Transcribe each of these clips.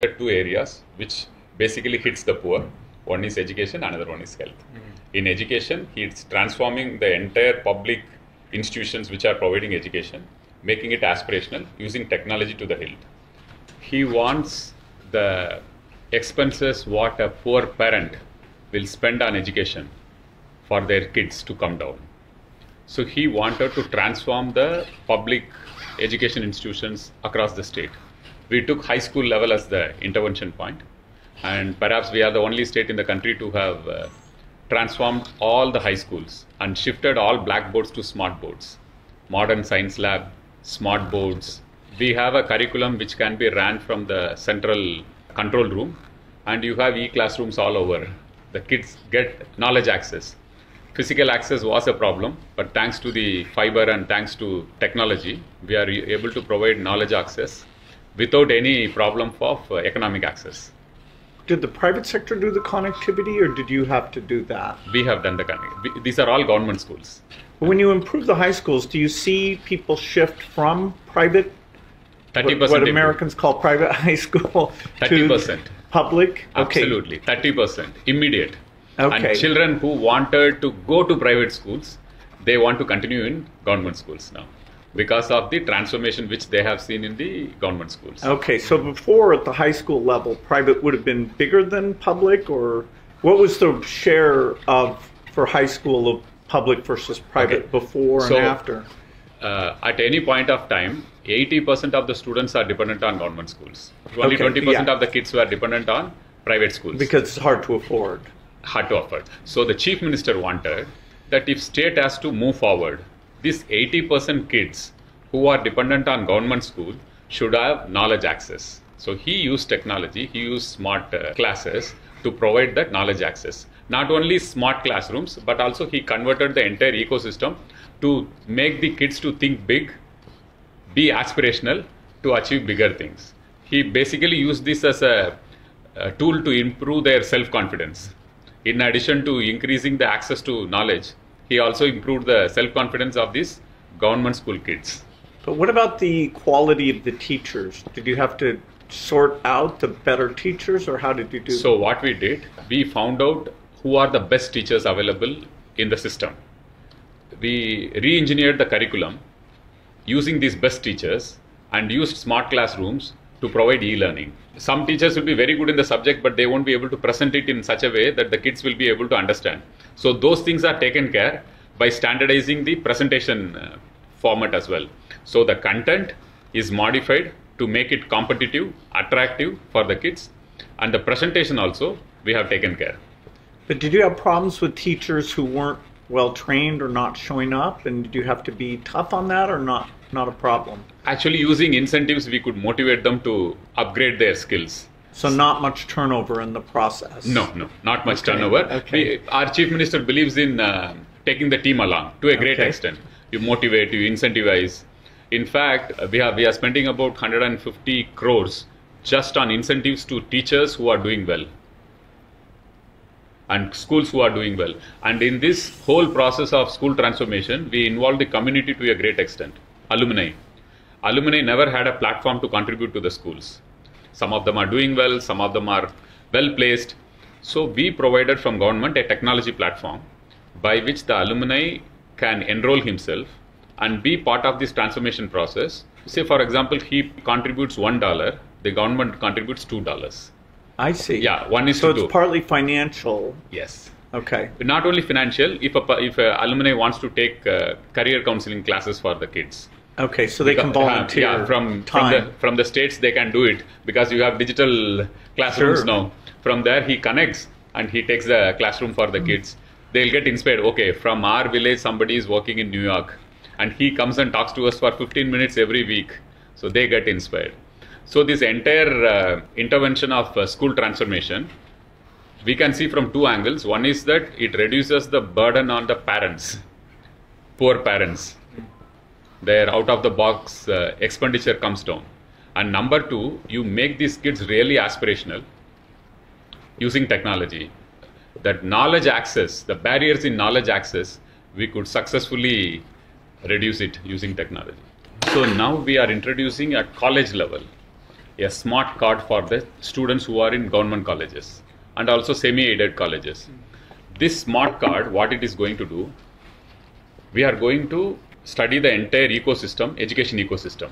There are two areas which basically hits the poor. One is education, another one is health. In education, he's transforming the entire public institutions which are providing education, making it aspirational, using technology to the hilt. He wants the expenses what a poor parent will spend on education for their kids to come down. So he wanted to transform the public education institutions across the state. We took high school level as the intervention point, and perhaps we are the only state in the country to have transformed all the high schools and shifted all blackboards to smart boards. Modern science lab, smart boards. We have a curriculum which can be ran from the central control room, and you have e-classrooms all over. The kids get knowledge access. Physical access was a problem, but thanks to the fiber and thanks to technology, we are able to provide knowledge access without any problem of economic access. Did the private sector do the connectivity, or did you have to do that? We have done the connectivity. These are all government schools. When you improve the high schools, do you see people shift from private, 30% what Americans call private high school, 30%. to public? Absolutely, 30%, immediate. Okay. And children who wanted to go to private schools, they want to continue in government schools now, because of the transformation which they have seen in the government schools. Okay, so before at the high school level, private would have been bigger than public, or what was the share of for high school of public versus private before and after? At any point of time, 80% of the students are dependent on government schools. Only 20% of the kids were dependent on private schools. Because it's hard to afford. Hard to afford. So the chief minister wanted that if state has to move forward, these 80% kids who are dependent on government school should have knowledge access. So he used technology, he used smart classes to provide that knowledge access. Not only smart classrooms, but also he converted the entire ecosystem to make the kids to think big, be aspirational, to achieve bigger things. He basically used this as a tool to improve their self-confidence. In addition to increasing the access to knowledge, he also improved the self-confidence of these government school kids. But what about the quality of the teachers? Did you have to sort out the better teachers, or how did you do that? So what we did, we found out who are the best teachers available in the system. We re-engineered the curriculum using these best teachers and used smart classrooms to provide e-learning. Some teachers will be very good in the subject, but they won't be able to present it in such a way that the kids will be able to understand. So those things are taken care by standardizing the presentation format as well. So the content is modified to make it competitive, attractive for the kids, and the presentation also we have taken care. But did you have problems with teachers who weren't well trained or not showing up, and did you have to be tough on that, or not a problem? Actually, using incentives, we could motivate them to upgrade their skills. So not much turnover in the process? No, not much turnover. Okay. Our chief minister believes in taking the team along to a great extent. You motivate, you incentivize. In fact, we are spending about 150 crores just on incentives to teachers who are doing well and schools who are doing well. And in this whole process of school transformation, we involve the community to a great extent. Alumni never had a platform to contribute to the schools. Some of them are doing well, some of them are well placed. So we provided from government a technology platform by which the alumni can enroll himself and be part of this transformation process. Say for example, he contributes $1, the government contributes $2. I see. Yeah, 1:2. So it's partly financial. Yes. Okay. But not only financial, if a alumni wants to take career counseling classes for the kids. Okay, so they can volunteer. Yeah, from the states they can do it, because you have digital classrooms now. From there he connects and he takes the classroom for the kids. They'll get inspired. Okay, from our village somebody is working in New York, and he comes and talks to us for 15 minutes every week. So they get inspired. So this entire intervention of school transformation, we can see from two angles. One is that it reduces the burden on the parents, poor parents. Their out-of-the-box expenditure comes down. And number two, you make these kids really aspirational using technology. That knowledge access, the barriers in knowledge access, we could successfully reduce it using technology. So now we are introducing at college level a smart card for the students who are in government colleges and also semi-aided colleges. This smart card, what it is going to do, we are going to study the entire ecosystem, education ecosystem,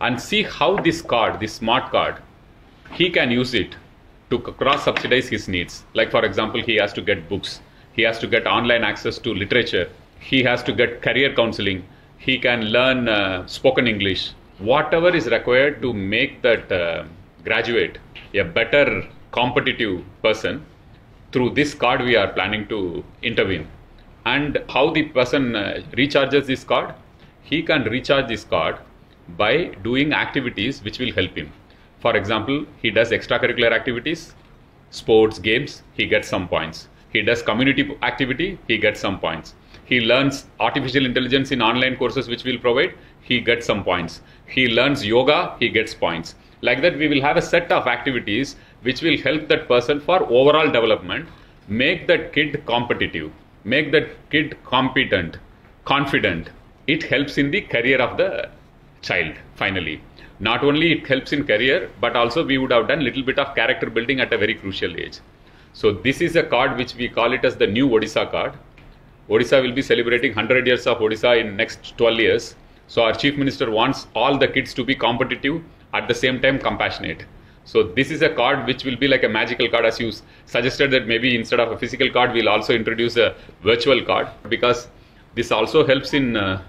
and see how this card, this smart card, he can use it to cross-subsidize his needs. Like for example, he has to get books, he has to get online access to literature, he has to get career counseling, he can learn spoken English, whatever is required to make that graduate a better competitive person. Through this card we are planning to intervene. And how the person recharges this card? He can recharge this card by doing activities which will help him. For example, he does extracurricular activities, sports, games, he gets some points. He does community activity, he gets some points. He learns artificial intelligence in online courses which we'll provide, he gets some points. He learns yoga, he gets points. Like that, we will have a set of activities which will help that person for overall development, make that kid competitive, make that kid competent, confident. It helps in the career of the child finally. Not only it helps in career, but also we would have done little bit of character building at a very crucial age. So this is a card which we call it as the new Odisha card. Odisha will be celebrating 100 years of Odisha in next 12 years. So our Chief Minister wants all the kids to be competitive, at the same time compassionate. So this is a card which will be like a magical card, as you suggested that maybe instead of a physical card, we'll also introduce a virtual card, because this also helps in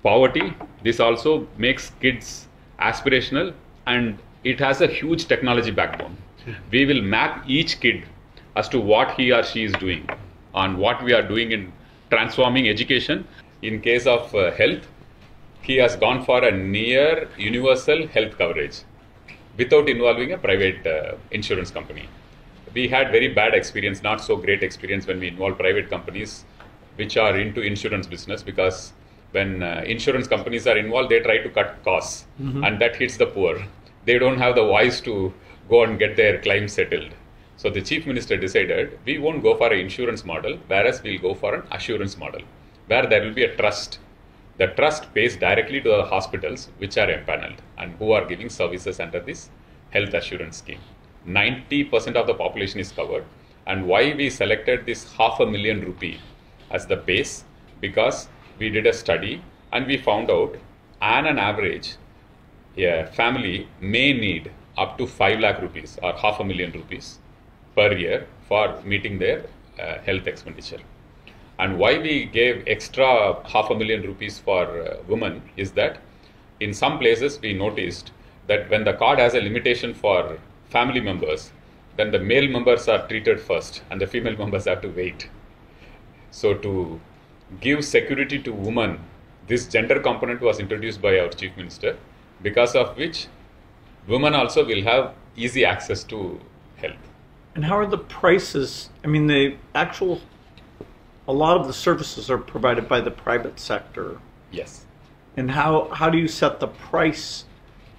poverty. This also makes kids aspirational, and it has a huge technology backbone. We will map each kid as to what he or she is doing, on what we are doing in transforming education. In case of health, he has gone for a near universal health coverage without involving a private insurance company. We had very bad experience, not so great experience when we involve private companies which are into insurance business, because when insurance companies are involved, they try to cut costs, and that hits the poor. They don't have the voice to go and get their claims settled. So the Chief Minister decided we won't go for an insurance model, whereas we'll go for an assurance model, where there will be a trust. The trust pays directly to the hospitals which are empaneled and who are giving services under this health assurance scheme. 90% of the population is covered. And why we selected this ₹500,000 as the base? Because we did a study and we found out on an average a family may need up to 5 lakh rupees or ₹500,000 per year for meeting their health expenditure. And why we gave extra ₹500,000 for women is that in some places we noticed that when the card has a limitation for family members, then the male members are treated first and the female members have to wait. So to give security to women, this gender component was introduced by our Chief Minister, because of which women also will have easy access to health. And how are the prices? I mean, a lot of the services are provided by the private sector. Yes. And how do you set the price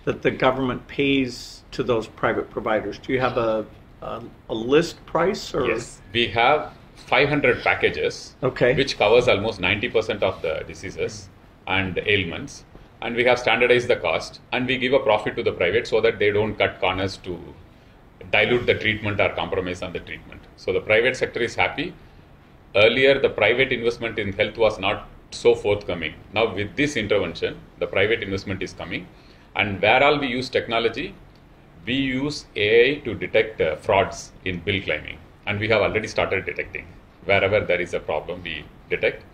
that the government pays to those private providers? Do you have a list price? Or? Yes. We have 500 packages, which covers almost 90% of the diseases and ailments. And we have standardized the cost, and we give a profit to the private so that they don't cut corners to dilute the treatment or compromise on the treatment. So the private sector is happy. Earlier, the private investment in health was not so forthcoming. Now with this intervention, the private investment is coming. And where all we use technology, we use AI to detect frauds in bill claiming. And we have already started detecting. Wherever there is a problem, we detect.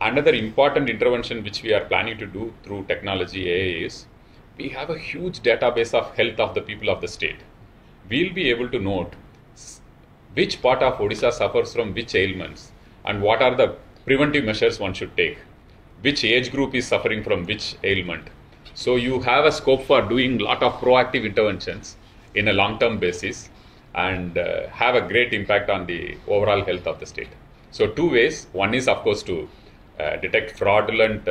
Another important intervention which we are planning to do through technology AI is, we have a huge database of health of the people of the state. We'll be able to note which part of Odisha suffers from which ailments and what are the preventive measures one should take, which age group is suffering from which ailment. So you have a scope for doing a lot of proactive interventions in a long-term basis and have a great impact on the overall health of the state. So two ways. One is, of course, to detect fraudulent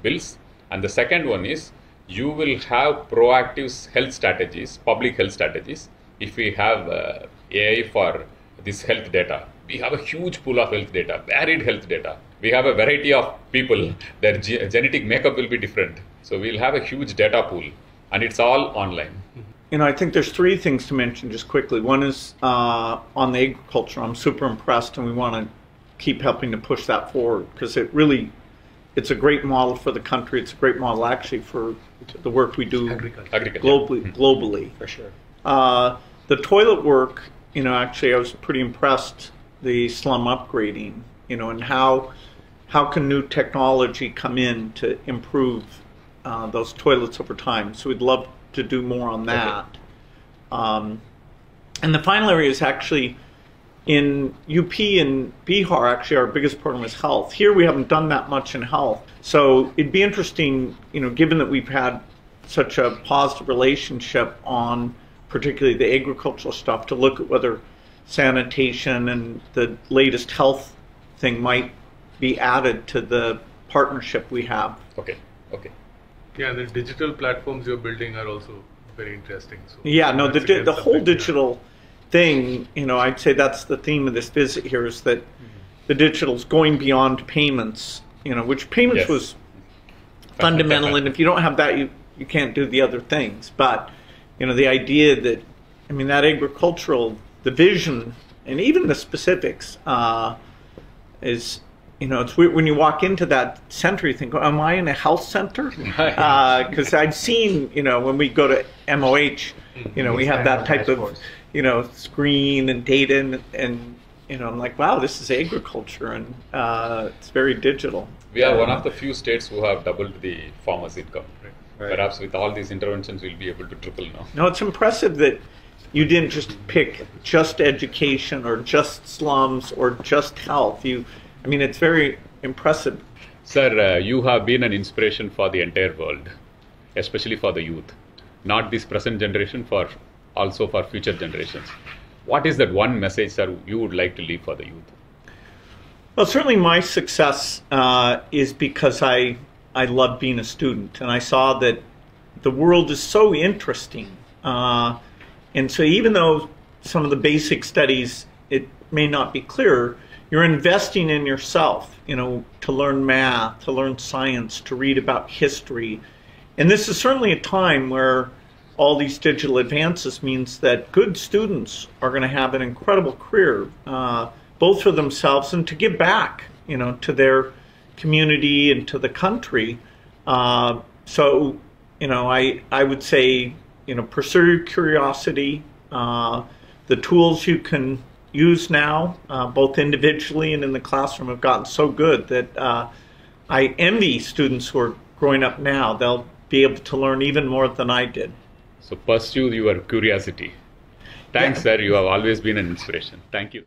bills, and the second one is you will have proactive health strategies, public health strategies. If we have AI for this health data, we have a huge pool of health data, varied health data. We have a variety of people, their genetic makeup will be different. So we'll have a huge data pool, and it's all online. I think there's three things to mention just quickly. One is on the agriculture. I'm super impressed, and we want to keep helping to push that forward because it's a great model for the country. It's a great model actually for the work we do globally. For sure. The toilet work, actually I was pretty impressed, the slum upgrading, and how can new technology come in to improve those toilets over time. So we'd love to do more on that. Okay. And the final area is actually in UP and Bihar, actually our biggest program is health. Here we haven't done that much in health. So it'd be interesting, given that we've had such a positive relationship on particularly the agricultural stuff, to look at whether sanitation and the latest health thing might be added to the partnership we have. Okay. Yeah, the digital platforms you're building are also very interesting. So yeah, no, the whole digital thing, I'd say that's the theme of this visit here, is that the digital's going beyond payments, which payments was fundamental, and if you don't have that, you can't do the other things. But, the idea that, that agricultural, the vision, and even the specifics is, it's weird when you walk into that center, you think, am I in a health center? Because I've seen, when we go to MOH, we have that type of, screen and data, and I'm like, wow, this is agriculture, and it's very digital. We are one of the few states who have doubled the farmers' income. Right. Perhaps with all these interventions, we'll be able to triple now. No, it's impressive that you didn't just pick just education or just slums or just health. It's very impressive. Sir, you have been an inspiration for the entire world, especially for the youth. Not this present generation, also for future generations. What is that one message, sir, you would like to leave for the youth? Well, certainly my success is because I love being a student, and I saw that the world is so interesting. And so even though some of the basic studies, it may not be clear, you're investing in yourself, to learn math, to learn science, to read about history. And this is certainly a time where all these digital advances means that good students are going to have an incredible career, both for themselves and to give back, to their community and to the country. So, I would say, pursue your curiosity. The tools you can use now, both individually and in the classroom, have gotten so good that I envy students who are growing up now. They'll be able to learn even more than I did. So pursue your curiosity. Thanks, sir. You have always been an inspiration. Thank you.